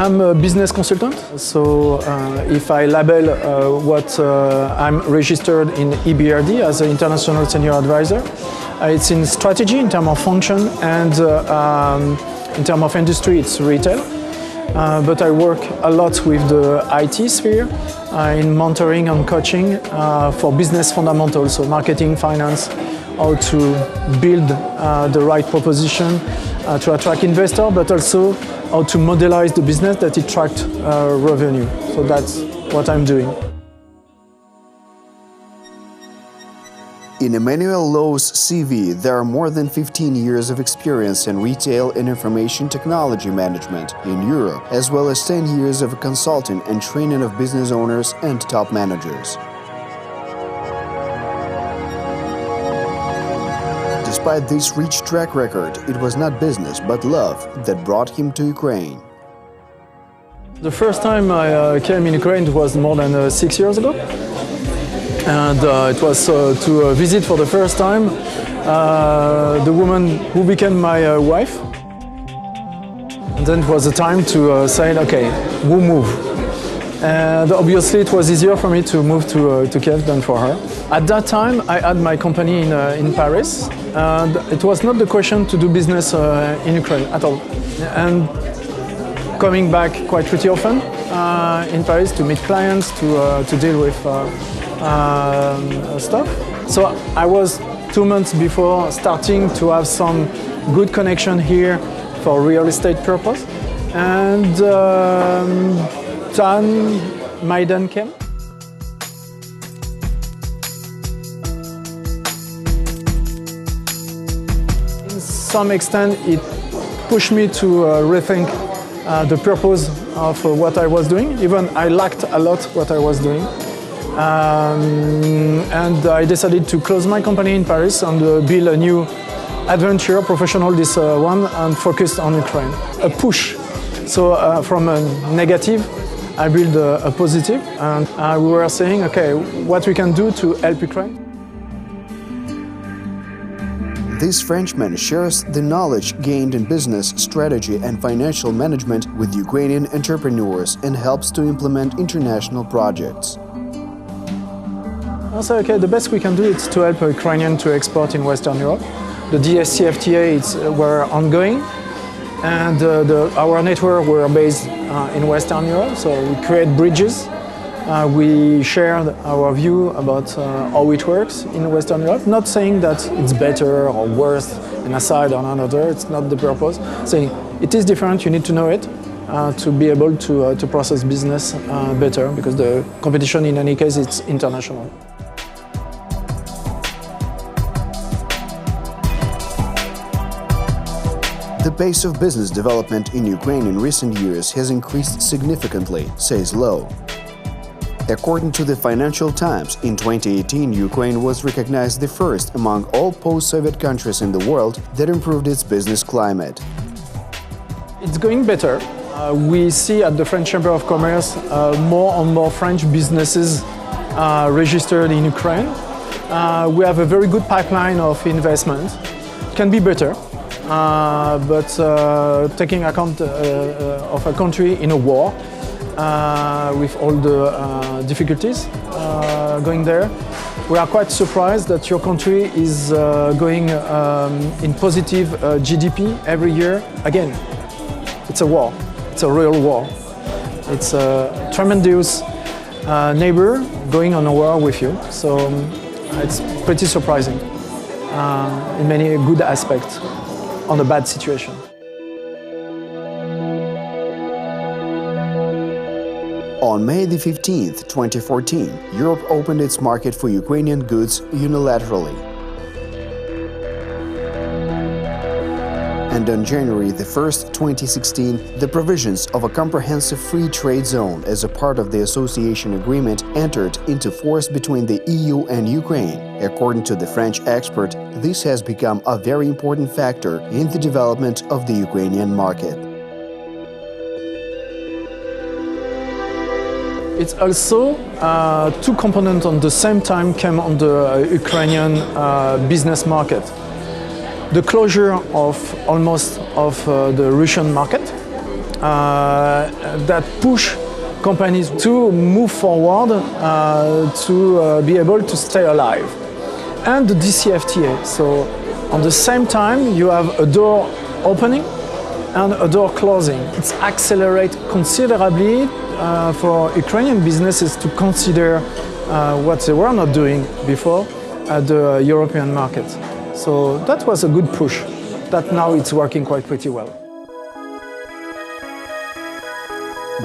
I'm a business consultant, so if I label what I'm registered in EBRD as an international senior advisor, it's in strategy, in terms of function, and in terms of industry, it's retail. But I work a lot with the IT sphere in mentoring and coaching for business fundamentals, so marketing, finance, how to build the right proposition to attract investors, but also how to modelize the business that attracts revenue. So that's what I'm doing. In Emmanuel Lowe's CV, there are more than 15 years of experience in retail and information technology management in Europe, as well as 10 years of consulting and training of business owners and top managers. Despite this rich track record, it was not business but love that brought him to Ukraine. The first time I came in Ukraine was more than 6 years ago. And it was to visit for the first time the woman who became my wife. And then it was the time to say, okay, we'll move. And obviously it was easier for me to move to Kiev than for her. At that time I had my company in Paris, and it was not the question to do business in Ukraine at all. And coming back quite pretty often in Paris to meet clients, to deal with stuff. So I was 2 months before starting to have some good connection here for real estate purpose, and Euromaidan came. In some extent, it pushed me to rethink the purpose of what I was doing. Even I lacked a lot what I was doing. And I decided to close my company in Paris and build a new adventure, professional this one, and focused on Ukraine. A push. So from a negative, I built a positive, and we were saying, okay, what we can do to help Ukraine. This Frenchman shares the knowledge gained in business, strategy and financial management with Ukrainian entrepreneurs and helps to implement international projects. I said, okay, the best we can do is to help Ukrainians to export in Western Europe. The DSCFTA were ongoing, and our network were based in Western Europe, so we create bridges. We shared our view about how it works in Western Europe, not saying that it's better or worse in a side or another, it's not the purpose. Saying it is different, you need to know it to be able to process business better, because the competition in any case it's international. The pace of business development in Ukraine in recent years has increased significantly, says Lowe. According to the Financial Times, in 2018, Ukraine was recognized the first among all post-Soviet countries in the world that improved its business climate. It's going better. We see at the French Chamber of Commerce more and more French businesses registered in Ukraine. We have a very good pipeline of investment. It can be better. But taking account of a country in a war with all the difficulties going there, we are quite surprised that your country is going in positive GDP every year. Again, it's a war. It's a real war. It's a tremendous neighbor going on a war with you. So it's pretty surprising in many good aspects on a bad situation. On May the 15th, 2014, Europe opened its market for Ukrainian goods unilaterally. And on January the 1st, 2016, the provisions of a comprehensive free trade zone as a part of the association agreement entered into force between the EU and Ukraine. According to the French expert, this has become a very important factor in the development of the Ukrainian market. It's also two components on the same time came on the Ukrainian business market. The closure of almost of the Russian market, that push companies to move forward, to be able to stay alive. And the DCFTA. So on the same time, you have a door opening and a door closing. It's accelerate considerably for Ukrainian businesses to consider what they were not doing before at the European market. So that was a good push that now it's working quite pretty well.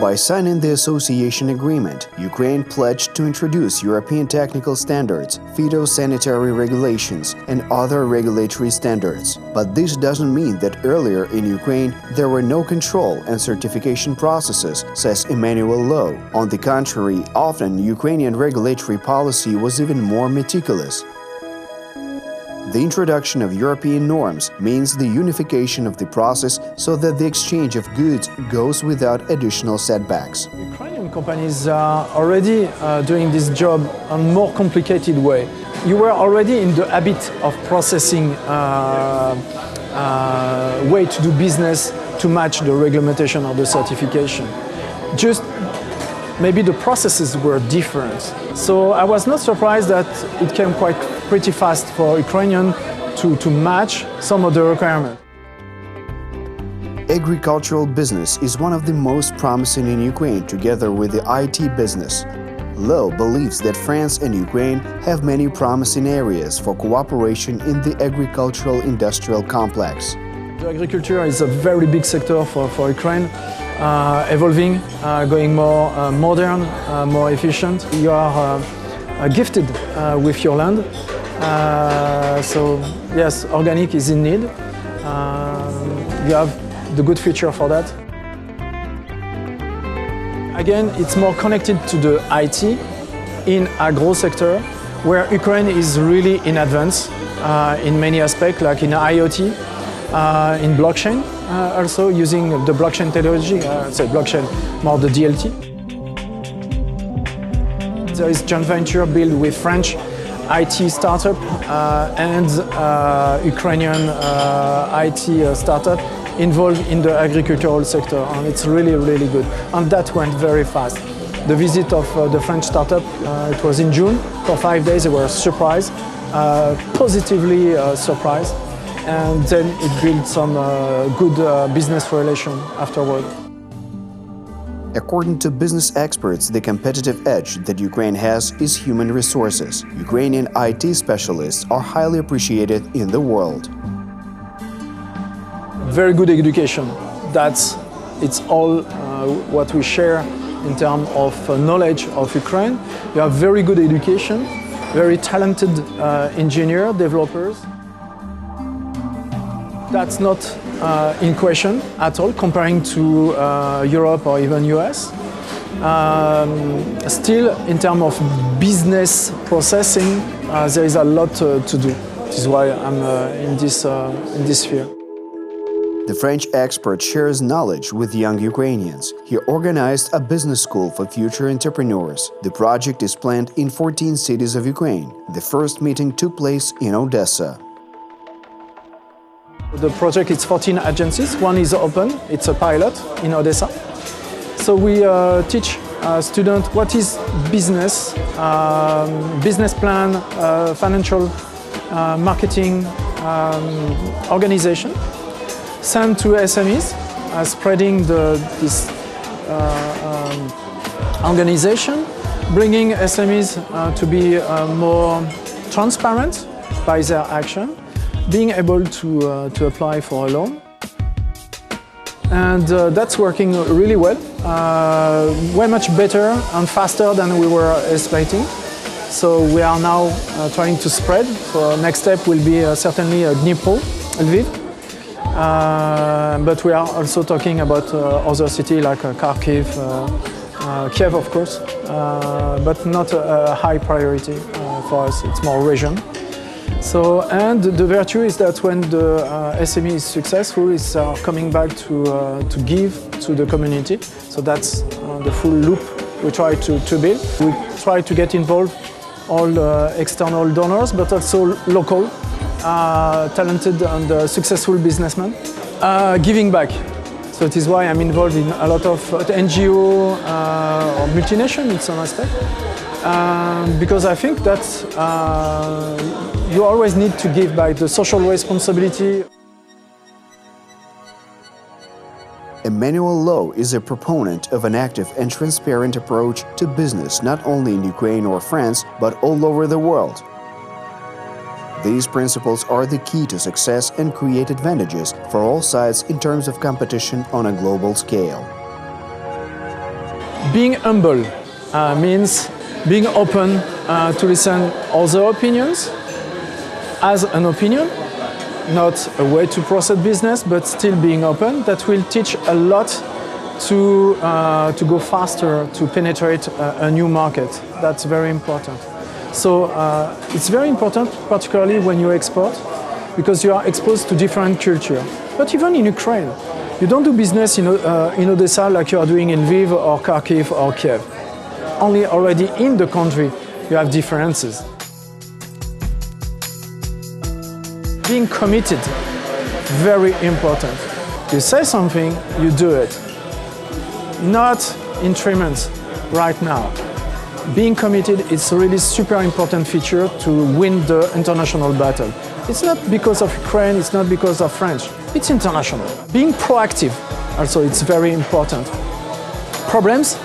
By signing the association agreement, Ukraine pledged to introduce European technical standards, phytosanitary regulations, and other regulatory standards. But this doesn't mean that earlier in Ukraine there were no control and certification processes, says Emmanuel Lowe. On the contrary, often Ukrainian regulatory policy was even more meticulous. The introduction of European norms means the unification of the process so that the exchange of goods goes without additional setbacks. Ukrainian companies are already doing this job a more complicated way. You were already in the habit of processing way to do business to match the regulation or the certification. Just maybe the processes were different. So I was not surprised that it came quite pretty fast for Ukrainian to match some of the requirements. Agricultural business is one of the most promising in Ukraine together with the IT business. Lowe believes that France and Ukraine have many promising areas for cooperation in the agricultural industrial complex. The agriculture is a very big sector for Ukraine, evolving, going more modern, more efficient. You are gifted with your land, so yes, organic is in need. You have the good future for that. Again, it's more connected to the IT in agro sector, where Ukraine is really in advance in many aspects, like in IoT, in blockchain, also using the blockchain technology, say blockchain, more the DLT. There is joint venture built with French IT startup and Ukrainian IT startup involved in the agricultural sector, and it's really, really good. And that went very fast. The visit of the French startup, it was in June. For 5 days, they were surprised, positively surprised, and then it built some good business relation afterward. According to business experts, the competitive edge that Ukraine has is human resources. Ukrainian IT specialists are highly appreciated in the world. Very good education. It's all what we share in terms of knowledge of Ukraine. You have very good education, very talented engineer, developers. That's not in question at all comparing to Europe or even US. Still, in terms of business processing, there is a lot to do. This is why I'm in this sphere. The French expert shares knowledge with young Ukrainians. He organized a business school for future entrepreneurs. The project is planned in 14 cities of Ukraine. The first meeting took place in Odessa. The project is 14 agencies. One is open. It's a pilot in Odessa. So we teach students what is business, business plan, financial, marketing, organization. Sent to SMEs, spreading this organization, bringing SMEs to be more transparent by their action, being able to apply for a loan. And that's working really well, way much better and faster than we were expecting. So we are now trying to spread. So next step will be certainly Dnipro, Lviv. But we are also talking about other cities like Kharkiv, Kiev, of course, but not a high priority for us. It's more region. So, and the virtue is that when the SME is successful, it's coming back to give to the community. So that's the full loop we try to build. We try to get involved all external donors, but also local. Talented and successful businessmen, giving back. So it is why I'm involved in a lot of NGO or multinational in some aspect. Because I think that you always need to give back the social responsibility. Emmanuel Lowe is a proponent of an active and transparent approach to business not only in Ukraine or France, but all over the world. These principles are the key to success and create advantages for all sides in terms of competition on a global scale. Being humble means being open to listen other opinions as an opinion, not a way to process business, but still being open. That will teach a lot to go faster, to penetrate a new market. That's very important. So it's very important, particularly when you export, because you are exposed to different culture. But even in Ukraine, you don't do business in Odessa like you are doing in Lviv or Kharkiv or Kiev. Only already in the country, you have differences. Being committed, very important. You say something, you do it. Not in 3 months, right now. Being committed is a really super important feature to win the international battle. It's not because of Ukraine, it's not because of French, it's international. Being proactive, also, it's very important. Problems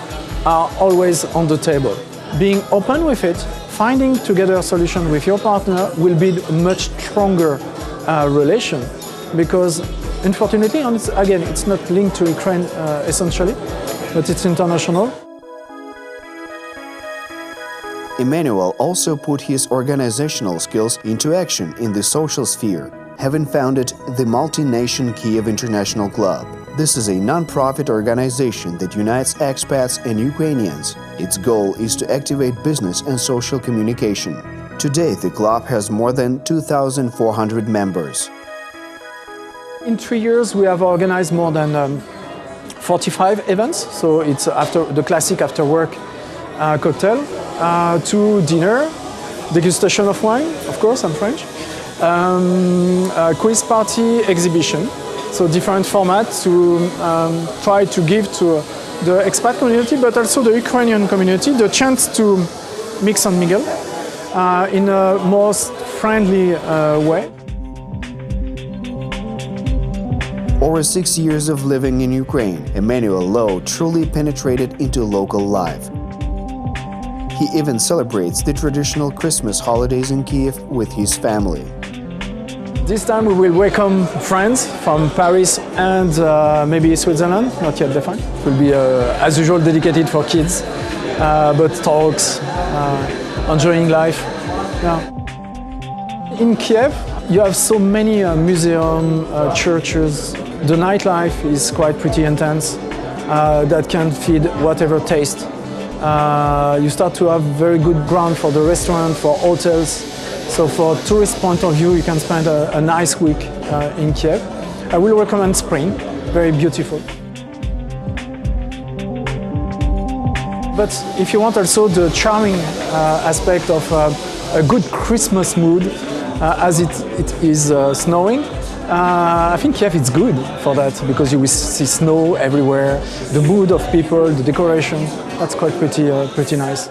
are always on the table. Being open with it, finding together a solution with your partner will build a much stronger relation, because unfortunately, and it's not linked to Ukraine essentially, but it's international. Emmanuel also put his organizational skills into action in the social sphere, having founded the multi-nation Kiev International Club. This is a non-profit organization that unites expats and Ukrainians. Its goal is to activate business and social communication. Today, the club has more than 2,400 members. In 3 years, we have organized more than 45 events. So it's after the classic after-work cocktail, to dinner, degustation of wine, of course, I'm French, a quiz party, exhibition. So different formats to try to give to the expat community, but also the Ukrainian community, the chance to mix and mingle in a most friendly way. Over 6 years of living in Ukraine, Emmanuel Lowe truly penetrated into local life. He even celebrates the traditional Christmas holidays in Kiev with his family. This time we will welcome friends from Paris and maybe Switzerland, not yet defined. It will be, as usual, dedicated for kids, but talks, enjoying life. Yeah. In Kiev, you have so many museums, churches. The nightlife is quite pretty intense. That can feed whatever taste. You start to have very good ground for the restaurant, for hotels. So for tourist point of view, you can spend a nice week in Kiev. I will recommend spring, very beautiful. But if you want also the charming aspect of a good Christmas mood, as it is snowing, I think Kiev is good for that, because you will see snow everywhere, the mood of people, the decoration, that's quite pretty nice.